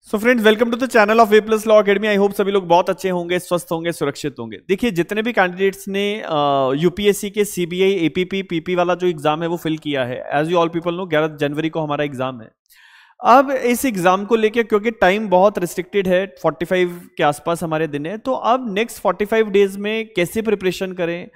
So friends, welcome to the channel of A plus law academy. I hope सभी लोग बहुत अच्छे होंगे, स्वस्थ होंगे, सुरक्षित होंगे। देखिए, जितने भी कैंडिडेट्स ने यूपीएससी के सीबीआई एपीपी पीपी वाला जो एग्जाम है वो फिल किया है, as you all people know 11 जनवरी को हमारा एग्जाम है। अब इस एग्जाम को लेके क्योंकि टाइम बहुत रिस्ट्रिक्टेड है, 45 के आसपास हमारे दिन है, तो अब नेक्स्ट 45 डेज में कैसे प्रिपरेशन करें,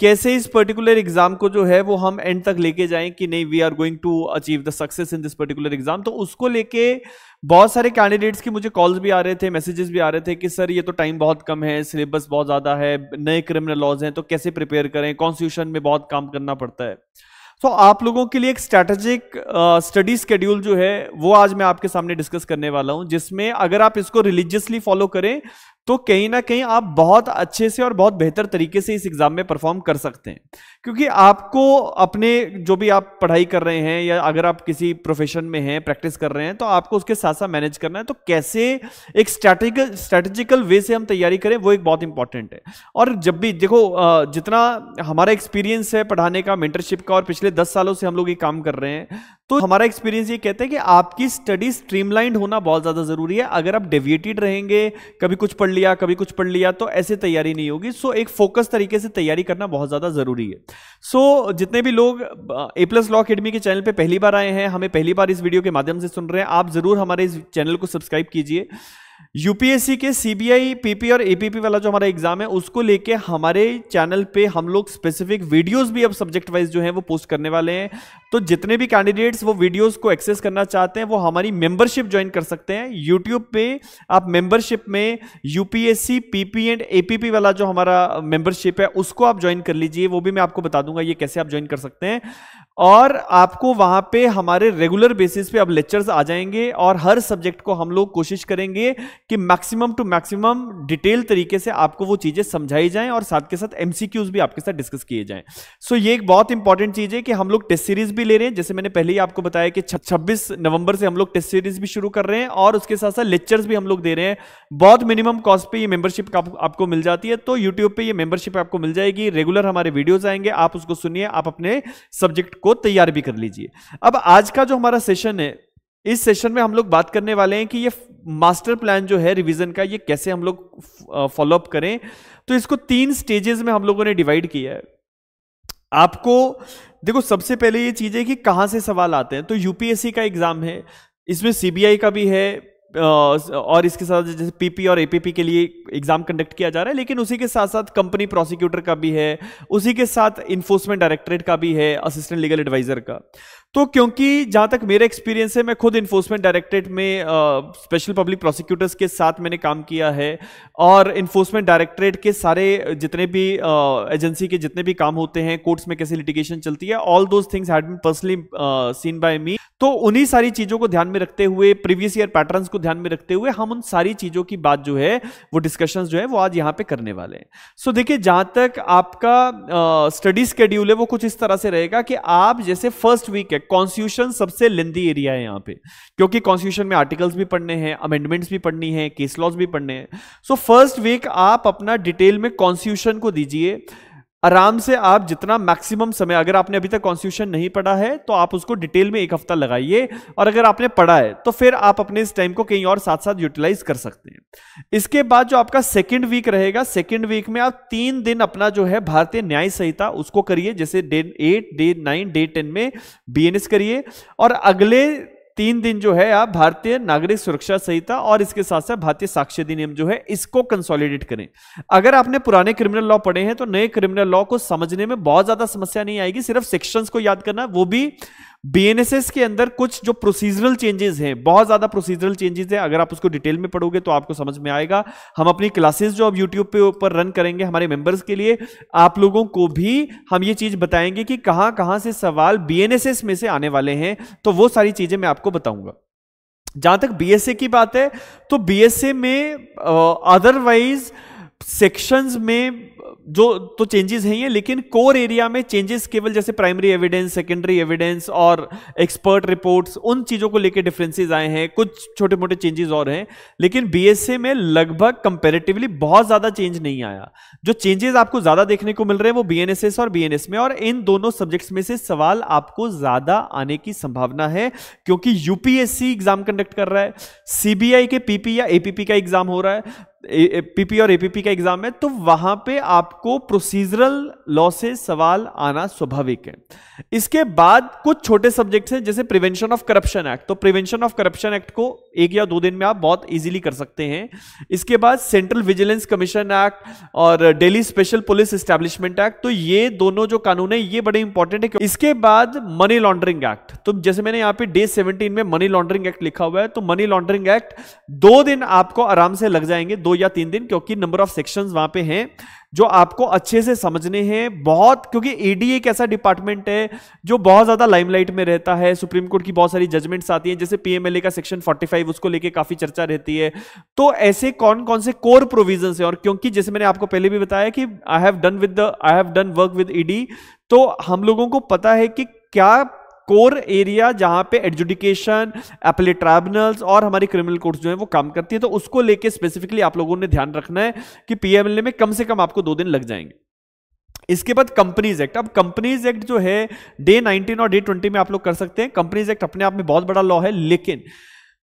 कैसे इस पर्टिकुलर एग्जाम को जो है वो हम एंड तक लेके जाएं कि नहीं we are going to achieve the success in this particular exam. तो उसको लेके बहुत सारे कैंडिडेट्स की मुझे कॉल्स भी आ रहे थे, मैसेजेस भी आ रहे थे कि सर ये तो टाइम बहुत कम है, सिलेबस बहुत ज़्यादा है, नए क्रिमिनल लॉज हैं, तो कैसे प्रिपेयर करें, कॉन्स्टिट्यूशन में बहुत काम करना पड़ता है। तो आप लोगों के लिए एक स्ट्रैटेजिक स्टडी शेड्यूल जो है वो आज मैं आपके सामने डिस्कस करने वाला हूं, जिसमें अगर आप इसको रिलीजियसली फॉलो करें तो कहीं ना कहीं आप बहुत अच्छे से और बहुत बेहतर तरीके से इस एग्जाम में परफॉर्म कर सकते हैं। क्योंकि आपको अपने जो भी आप पढ़ाई कर रहे हैं या अगर आप किसी प्रोफेशन में हैं, प्रैक्टिस कर रहे हैं, तो आपको उसके साथ साथ मैनेज करना है। तो कैसे एक स्ट्रैटेजिकल वे से हम तैयारी करें वो एक बहुत इंपॉर्टेंट है। और जब भी देखो, जितना हमारा एक्सपीरियंस है पढ़ाने का, मेंटरशिप का, और पिछले 10 सालों से हम लोग ये काम कर रहे हैं, तो हमारा एक्सपीरियंस ये कहता है कि आपकी स्टडी स्ट्रीमलाइंड होना बहुत ज्यादा जरूरी है। अगर आप डेविएटेड रहेंगे, कभी कुछ पढ़ लिया कभी कुछ पढ़ लिया, तो ऐसे तैयारी नहीं होगी। सो एक फोकस तरीके से तैयारी करना बहुत ज्यादा जरूरी है। सो जितने भी लोग ए प्लस लॉ अकेडमी के चैनल पे पहली बार आए हैं, हमें पहली बार इस वीडियो के माध्यम से सुन रहे हैं, आप जरूर हमारे इस चैनल को सब्सक्राइब कीजिए। यूपीएससी के सीबीआई पीपी और एपीपी वाला जो हमारा एग्जाम है उसको लेके हमारे चैनल पे हम लोग स्पेसिफिक वीडियोस भी अब सब्जेक्ट वाइज जो है वो पोस्ट करने वाले हैं। तो जितने भी कैंडिडेट्स वो वीडियोस को एक्सेस करना चाहते हैं वो हमारी मेंबरशिप ज्वाइन कर सकते हैं। यूट्यूब पे आप मेंबरशिप में यूपीएससी पीपी एंड एपीपी वाला जो हमारा मेंबरशिप है उसको आप ज्वाइन कर लीजिए। वो भी मैं आपको बता दूंगा ये कैसे आप ज्वाइन कर सकते हैं। और आपको वहां पे हमारे रेगुलर बेसिस पे अब लेक्चर्स आ जाएंगे और हर सब्जेक्ट को हम लोग कोशिश करेंगे कि मैक्सिमम टू मैक्सिमम डिटेल तरीके से आपको वो चीजें समझाई जाएं और साथ के साथ एमसीक्यूज भी आपके साथ डिस्कस किए जाएं। सो ये एक बहुत इंपॉर्टेंट चीज है कि हम लोग टेस्ट सीरीज भी ले रहे हैं। जैसे मैंने पहले ही आपको बताया कि 26 नवंबर से हम लोग टेस्ट सीरीज भी शुरू कर रहे हैं और उसके साथ साथ लेक्चर्स भी हम लोग दे रहे हैं। बहुत मिनिमम कॉस्ट पे ये मेंबरशिप आपको मिल जाती है। तो यूट्यूब पे ये मेंबरशिप आपको मिल जाएगी, रेगुलर हमारे वीडियोज आएंगे, आप उसको सुनिए, आप अपने सब्जेक्ट को तैयार भी कर लीजिए। अब आज का जो हमारा सेशन है, इस सेशन में हम लोग बात करने वाले हैं कि ये मास्टर प्लान जो है रिवीजन का, ये कैसे हम लोग फॉलो अप करें। तो इसको 3 स्टेजेस में हम लोगों ने डिवाइड किया है। आपको देखो, सबसे पहले ये चीज है कि कहां से सवाल आते हैं। तो यूपीएससी का एग्जाम है, इसमें सीबीआई का भी है और इसके साथ जैसे पीपी और एपीपी के लिए एग्जाम कंडक्ट किया जा रहा है, लेकिन उसी के साथ साथ कंपनी प्रोसिक्यूटर का भी है, उसी के साथ इन्फोर्समेंट डायरेक्टरेट का भी है, असिस्टेंट लीगल एडवाइजर का। तो क्योंकि जहां तक मेरा एक्सपीरियंस है, मैं खुद इन्फोर्समेंट डायरेक्टरेट में स्पेशल पब्लिक प्रोसिक्यूटर्स के साथ मैंने काम किया है और इन्फोर्समेंट डायरेक्टरेट के सारे जितने भी एजेंसी के जितने भी काम होते हैं, कोर्ट्स में कैसे लिटिगेशन चलती है, all those things had been personally seen by me. तो उन्हीं सारी चीजों को ध्यान में रखते हुए, प्रीवियस ईयर पैटर्न्स को ध्यान में रखते हुए हम उन सारी चीजों की बात जो है वो डिस्कशंस जो है वो आज यहां पे करने वाले हैं। सो देखिए, जहां तक आपका स्टडी शेड्यूल है वो कुछ इस तरह से रहेगा कि आप जैसे फर्स्ट वीक है, कॉन्स्टिट्यूशन सबसे लेंदी एरिया है यहाँ पे, क्योंकि कॉन्स्टिट्यूशन में आर्टिकल्स भी पढ़ने हैं, अमेंडमेंट्स भी पढ़नी है, केस लॉज भी पढ़ने हैं। सो फर्स्ट वीक आप अपना डिटेल में कॉन्स्टिट्यूशन को दीजिए। आराम से आप जितना मैक्सिमम समय, अगर आपने अभी तक कॉन्स्टिट्यूशन नहीं पढ़ा है तो आप उसको डिटेल में 1 हफ्ता लगाइए, और अगर आपने पढ़ा है तो फिर आप अपने इस टाइम को कहीं और साथ साथ यूटिलाइज कर सकते हैं। इसके बाद जो आपका सेकंड वीक रहेगा, सेकंड वीक में आप 3 दिन अपना जो है भारतीय न्याय संहिता उसको करिए, जैसे डे 8, डे 9, डे 10 में बीएनएस करिए, और अगले 3 दिन जो है आप भारतीय नागरिक सुरक्षा संहिता और इसके साथ साथ भारतीय साक्ष्य अधिनियम जो है इसको कंसोलिडेट करें। अगर आपने पुराने क्रिमिनल लॉ पढ़े हैं तो नए क्रिमिनल लॉ को समझने में बहुत ज्यादा समस्या नहीं आएगी, सिर्फ सेक्शंस को याद करना। वो भी बीएनएसएस के अंदर कुछ जो प्रोसीजरल चेंजेस हैं, बहुत ज्यादा प्रोसीजरल चेंजेस हैं, अगर आप उसको डिटेल में पढ़ोगे तो आपको समझ में आएगा। हम अपनी क्लासेस जो अब यूट्यूब पे ऊपर रन करेंगे हमारे मेंबर्स के लिए, आप लोगों को भी हम ये चीज बताएंगे कि कहां कहां से सवाल बीएनएसएस में से आने वाले हैं, तो वो सारी चीजें मैं आपको बताऊंगा। जहां तक बीएसए की बात है, तो बीएसए में अदरवाइज सेक्शंस में जो तो चेंजेस हैं ये, लेकिन कोर एरिया में चेंजेस केवल जैसे प्राइमरी एविडेंस, सेकेंडरी एविडेंस और एक्सपर्ट रिपोर्ट्स, उन चीजों को लेके डिफरेंसेस आए हैं, कुछ छोटे मोटे चेंजेस और हैं, लेकिन बीएसए में लगभग कंपैरेटिवली बहुत ज्यादा चेंज नहीं आया। जो चेंजेस आपको ज्यादा देखने को मिल रहे हैं वो बीएनएसएस और बीएनएस में, और इन दोनों सब्जेक्ट्स में से सवाल आपको ज्यादा आने की संभावना है, क्योंकि यूपीएससी एग्जाम कंडक्ट कर रहा है, सीबीआई के पीपी या एपीपी का एग्जाम हो रहा है, पीपी और एपीपी का एग्जाम है, तो वहां पे आपको प्रोसीजरल लॉ से सवाल आना स्वाभाविक है। इसके बाद कुछ छोटे सब्जेक्ट्स हैं जैसे प्रिवेंशन ऑफ करप्शन एक्ट, तो प्रिवेंशन ऑफ करप्शन एक्ट को 1 या 2 दिन में आप बहुत इजीली कर सकते हैं। इसके बाद सेंट्रल विजिलेंस कमीशन एक्ट और Delhi special police establishment act, तो ये दोनों जो कानून है ये बड़े इंपॉर्टेंट है। इसके बाद मनी लॉन्ड्रिंग एक्ट, तो जैसे मैंने यहां पे डे 17 में मनी लॉन्ड्रिंग एक्ट लिखा हुआ है, तो मनी लॉन्ड्रिंग एक्ट 2 दिन आपको आराम से लग जाएंगे, 2 या 3 दिन, क्योंकि नंबर ऑफ सेक्शंस वहां पे हैं जो आपको अच्छे से समझने हैं बहुत, क्योंकि ईडी एक ऐसा डिपार्टमेंट है जो बहुत ज्यादा लाइमलाइट में रहता है। सुप्रीम कोर्ट की बहुत सारी जजमेंट्स आती हैं, जैसे पीएमएलए का सेक्शन 45, उसको लेके काफी चर्चा रहती है। तो ऐसे कौन कौन से कोर प्रोविजंस है, और क्योंकि जैसे मैंने आपको पहले भी बताया कि I have done work with ED, तो हम लोगों को पता है कि क्या कोर एरिया जहां पे एडजुडिकेशन, एपेलेट ट्राइब्यूनल्स और हमारी क्रिमिनल कोर्ट्स जो है वो काम करती है, तो उसको लेके स्पेसिफिकली आप लोगों ने ध्यान रखना है कि पीएमएलए में कम से कम आपको 2 दिन लग जाएंगे। इसके बाद कंपनीज एक्ट, अब कंपनीज एक्ट जो है डे 19 और डे 20 में आप लोग कर सकते हैं। कंपनीज एक्ट अपने आप में बहुत बड़ा लॉ है, लेकिन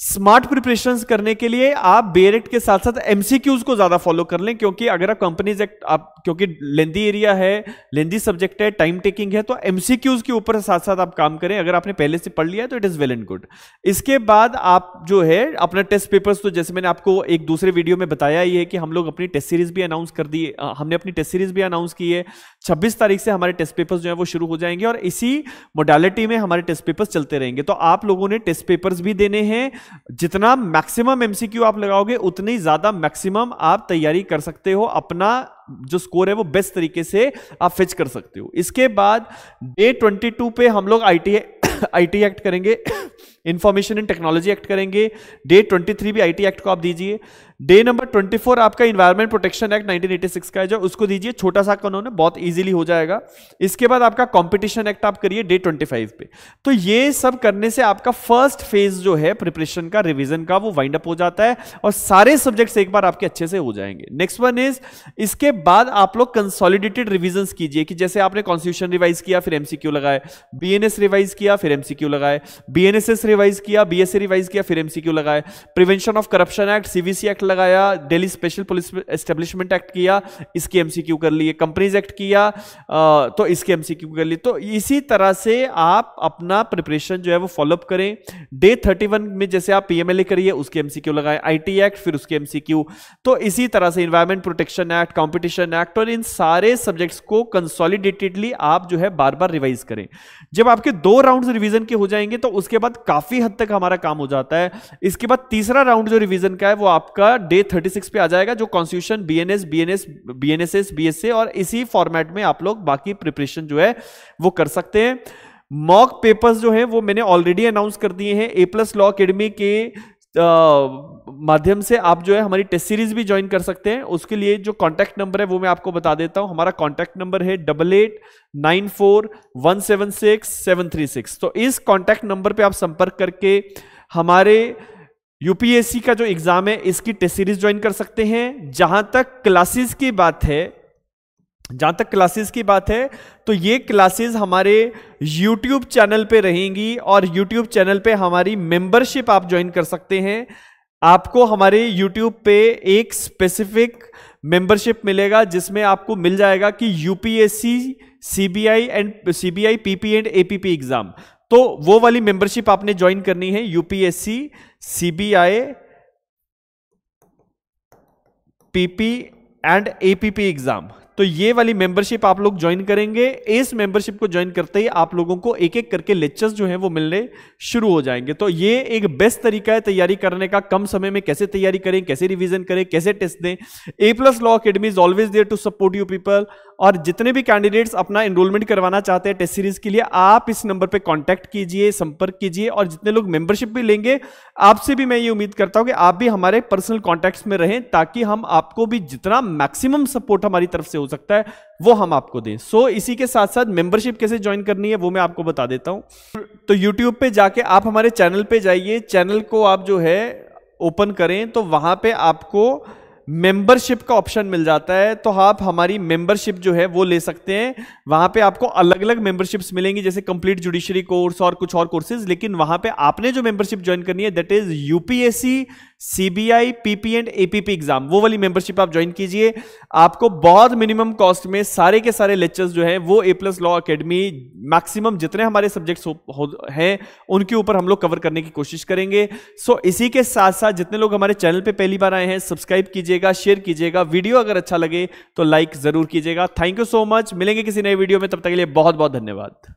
स्मार्ट प्रिपरेशंस करने के लिए आप बेयर एक्ट के साथ साथ एमसीक्यूज को ज्यादा फॉलो कर लें, क्योंकि अगर आप कंपनीज एक्ट क्योंकि लेंदी एरिया है, लेंदी सब्जेक्ट है, टाइम टेकिंग है, तो एमसीक्यूज के ऊपर साथ साथ आप काम करें। अगर आपने पहले से पढ़ लिया है तो it is well and good. इसके बाद आप जो है अपना टेस्ट पेपर्स, तो जैसे मैंने आपको एक दूसरे वीडियो में बताया ही है कि हम लोग अपनी टेस्ट सीरीज भी अनाउंस कर दी, हमने अपनी टेस्ट सीरीज भी अनाउंस की है। 26 तारीख से हमारे टेस्ट पेपर्स जो है वो शुरू हो जाएंगे, और इसी मोडालिटी में हमारे टेस्ट पेपर्स चलते रहेंगे। तो आप लोगों ने टेस्ट पेपर्स भी देने हैं, जितना मैक्सिमम एमसीक्यू आप लगाओगे उतनी ज्यादा मैक्सिमम आप तैयारी कर सकते हो, अपना जो स्कोर है वो बेस्ट तरीके से आप फिच कर सकते हो। इसके बाद डे 22 पे हम लोग आईटी एक्ट करेंगे, इंफॉर्मेशन एंड टेक्नोलॉजी एक्ट करेंगे। डे 23 भी आईटी एक्ट को आप दीजिए। डे नंबर 24 आपका इन्वायरमेंट प्रोटेक्शन एक्ट 1986 का है जो, उसको दीजिए, छोटा सा कानून है, बहुत इजीली हो जाएगा। इसके बाद आपका कंपटीशन एक्ट आप करिए डे 25 पे। तो ये सब करने से आपका फर्स्ट फेज जो है प्रिपरेशन का, रिवीजन का, वो वाइंड अप हो जाता है और सारे सब्जेक्ट्स एक बार आपके अच्छे से हो जाएंगे। नेक्स्ट वन इज, इसके बाद आप लोग कंसोलिडेटेड रिवीजन कीजिए, कि जैसे आपने कॉन्स्टिट्यूशन रिवाइज किया फिर एमसीक्यू लगाए, बीएनएस रिवाइज किया फिर एमसीक्यू लगाए, बीएनएसएस रिवाइज किया, बीएसए रिवाइज किया फिर एमसीक्यू लगाए, prevention of corruption act, CVC act लगाया, Delhi special police establishment act किया, इसके एमसीक्यू कर लिए, कंपनीज एक्ट किया तो इसके एमसीक्यू कर लिए। तो इसी तरह से आप अपना प्रिपरेशन जो है वो फॉलोअप करें। डे 31 में जैसे आप पीएमएलए करिए उसके एमसीक्यू लगाए, आईटी एक्ट फिर उसके एमसीक्यू, तो इसी तरह से environment protection act, competition act, और इन सारे सब्जेक्ट्स को कंसोलिडेटेडली आप जो है बार बार रिवाइज करें। जब आपके 2 राउंड्स रिवीजन के हो जाएंगे तो उसके बाद काफी हद तक हमारा काम हो जाता है। इसके बाद तीसरा राउंड जो रिवीजन का है वो आपका डे 36 पे आ जाएगा, जो कॉन्स्टिट्यूशन, बीएनएसएस, बीएसए, और इसी फॉर्मेट में आप लोग बाकी प्रिपरेशन जो है वो कर सकते हैं। मॉक पेपर्स जो है वो मैंने ऑलरेडी अनाउंस कर दिए हैं। A+ लॉ एकेडमी के माध्यम से आप जो है हमारी टेस्ट सीरीज भी ज्वाइन कर सकते हैं। उसके लिए जो कॉन्टैक्ट नंबर है वो मैं आपको बता देता हूं। हमारा कॉन्टैक्ट नंबर है 8894176736। तो इस कॉन्टैक्ट नंबर पे आप संपर्क करके हमारे यूपीएससी का जो एग्जाम है इसकी टेस्ट सीरीज ज्वाइन कर सकते हैं। जहां तक क्लासेस की बात है तो ये क्लासेस हमारे YouTube चैनल पे रहेंगी, और YouTube चैनल पे हमारी मेंबरशिप आप ज्वाइन कर सकते हैं। आपको हमारे YouTube पे एक स्पेसिफिक मेंबरशिप मिलेगा जिसमें आपको मिल जाएगा कि UPSC, CBI, PP and APP exam, तो वो वाली मेंबरशिप आपने ज्वाइन करनी है। UPSC, CBI, PP and APP exam, तो ये वाली मेंबरशिप आप लोग ज्वाइन करेंगे। इस मेंबरशिप को ज्वाइन करते ही आप लोगों को एक एक करके लेक्चर्स जो हैं वो मिलने शुरू हो जाएंगे। तो ये एक बेस्ट तरीका है तैयारी करने का। कम समय में कैसे तैयारी करें, कैसे रिवीजन करें, कैसे टेस्ट दें। A+ law academy is always there to support you people. और जितने भी कैंडिडेट्स अपना एनरोलमेंट करवाना चाहते हैं टेस्ट सीरीज के लिए, आप इस नंबर पे कांटेक्ट कीजिए, संपर्क कीजिए। और जितने लोग मेंबरशिप भी लेंगे, आपसे भी मैं ये उम्मीद करता हूं कि आप भी हमारे पर्सनल कॉन्टैक्ट्स में रहें, ताकि हम आपको भी जितना मैक्सिमम सपोर्ट हमारी तरफ से हो सकता है वो हम आपको दें। सो इसी के साथ साथ मेंबरशिप कैसे ज्वाइन करनी है वो मैं आपको बता देता हूं। तो यूट्यूब पे जाके आप हमारे चैनल पे जाइए, चैनल को आप जो है ओपन करें तो वहां पे आपको मेंबरशिप का ऑप्शन मिल जाता है। तो आप हमारी मेंबरशिप जो है वो ले सकते हैं। वहां पे आपको अलग अलग मेंबरशिप्स मिलेंगी, जैसे कंप्लीट जुडिशरी कोर्स और कुछ और कोर्सेज। लेकिन वहां पे आपने जो मेंबरशिप ज्वाइन करनी है that is UPSC, CBI, PP and APP exam, वो वाली मेंबरशिप आप ज्वाइन कीजिए। आपको बहुत मिनिमम कॉस्ट में सारे के सारे लेक्चर्स जो है वो A+ लॉ एकेडमी मैक्सिमम जितने हमारे सब्जेक्ट्स हैं उनके ऊपर हम लोग कवर करने की कोशिश करेंगे। सो इसी के साथ साथ जितने लोग हमारे चैनल पे पहली बार आए हैं, सब्सक्राइब कीजिएगा, शेयर कीजिएगा, वीडियो अगर अच्छा लगे तो लाइक जरूर कीजिएगा। Thank you so much. मिलेंगे किसी नए वीडियो में, तब तक के लिए बहुत बहुत धन्यवाद।